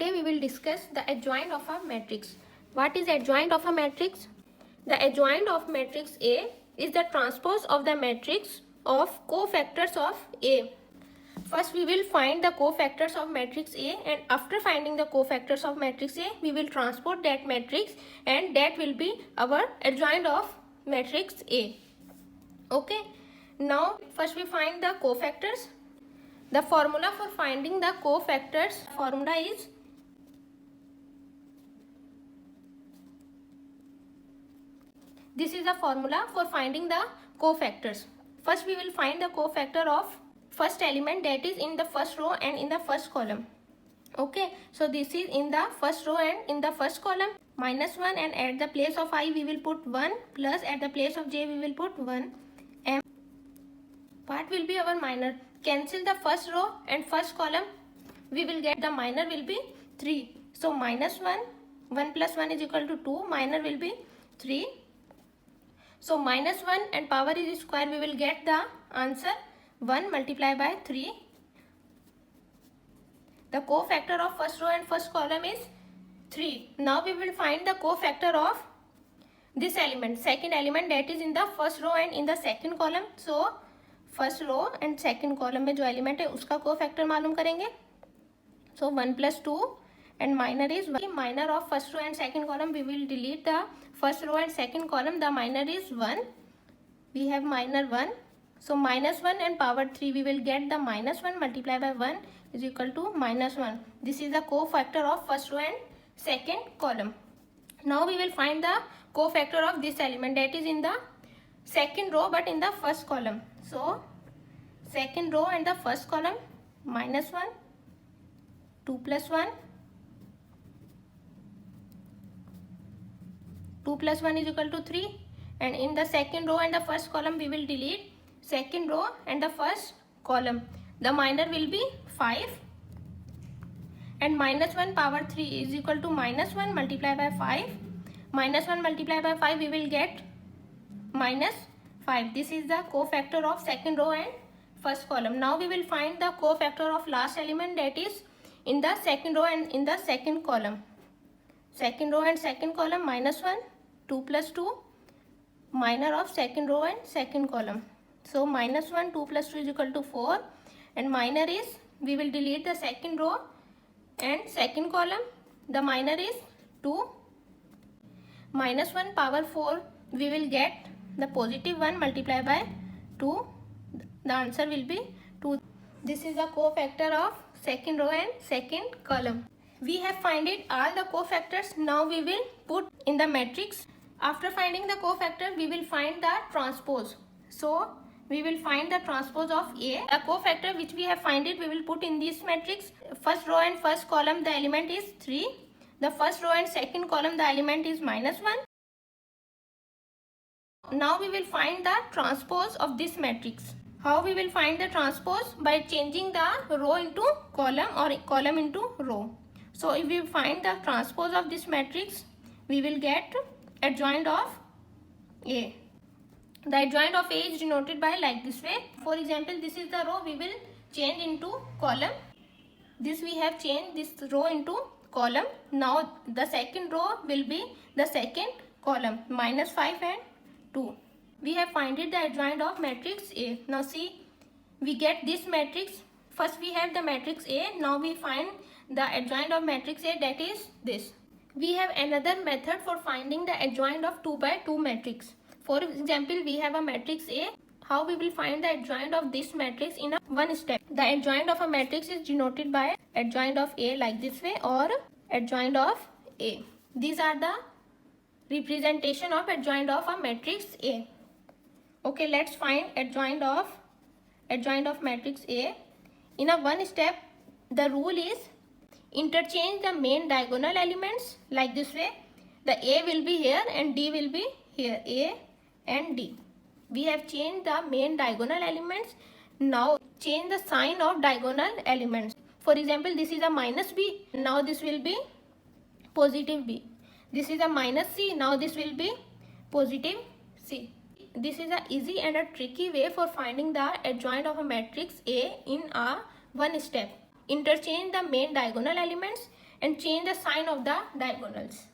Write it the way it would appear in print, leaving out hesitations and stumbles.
today we will discuss the adjoint of a matrix. What is adjoint of a matrix? The adjoint of matrix A is the transpose of the matrix of cofactors of A. First we will find the cofactors of matrix A, and after finding the cofactors of matrix A, we will transpose that matrix, and that will be our adjoint of matrix A. Okay. Now first we find the cofactors. The formula for finding the cofactors formula is this is the formula for finding the cofactors. First we will find the cofactor of first element, that is in the first row and in the first column. Okay, so this is in the first row and in the first column, -1, and at the place of I we will put 1, plus at the place of j we will put 1. M what will be our minor? Cancel the first row and first column, we will get the minor will be 3. So -1, 1 plus 1 is equal to 2, minor will be 3. So -1 and power is square, we will get the answer 1 multiplied by 3. The cofactor of first row and first column is 3. Now we will find the cofactor of this element, second element, that is in the first row and in the second column. So first row and second column में जो element है उसका cofactor मालूम करेंगे. So 1 + 2 and minor is minor of first row and second column. We will delete the first row and second column. The minor is 1. We have minor 1. So -1 and power 3 we will get the -1 multiply by 1 is equal to -1. This is the cofactor of first row and second column. Now we will find the cofactor of this element, that is in the second row but in the first column. So second row and the first column, -1, 2 plus 1, 2 plus 1 is equal to 3, and in the second row and the first column we will delete second row and the first column. The minor will be 5, and -1 power 3 is equal to -1 multiplied by 5. -1 multiplied by 5 we will get -5. This is the cofactor of second row and first column. Now we will find the cofactor of last element, that is in the second row and in the second column. Second row and second column, -1, 2 plus 2, minor of second row and second column. So -1, 2 plus 2 is equal to 4, and minor is, we will delete the second row and second column. The minor is 2. -1 power 4, we will get the positive 1 multiplied by 2. The answer will be 2. This is the cofactor of second row and second column. We have found all the cofactors. Now we will put in the matrix. After finding the cofactor, we will find the transpose. So we will find the transpose of A. A cofactor which we have find it, we will put in this matrix. First row and first column, the element is 3. The first row and second column, the element is -1. Now we will find the transpose of this matrix. How we will find the transpose? By changing the row into column or column into row. So if we find the transpose of this matrix, we will get adjoint of A. The adjoint of A is denoted by like this way. For example, this is the row, we will change into column. This we have changed this row into column. Now the second row will be the second column, -5 and 2. We have find the adjoint of matrix A. Now see, we get this matrix. First we have the matrix A. Now we find the adjoint of matrix A, that is this. We have another method for finding the adjoint of 2 by 2 matrix. For example, we have a matrix A. How we will find the adjoint of this matrix in a one step? The adjoint of a matrix is denoted by adjoint of A like this way, or adjoint of A. These are the representation of adjoint of a matrix A. Okay, let's find adjoint of matrix A. In a one step, the rule is interchange the main diagonal elements like this way. The A will be here and D will be here. A and D. We have changed the main diagonal elements. Now change the sign of diagonal elements. For example, this is a -B. Now this will be positive B. This is a -C. Now this will be positive C. This is a easy and a tricky way for finding the adjoint of a matrix A in a one step. Interchange the main diagonal elements and change the sign of the diagonals.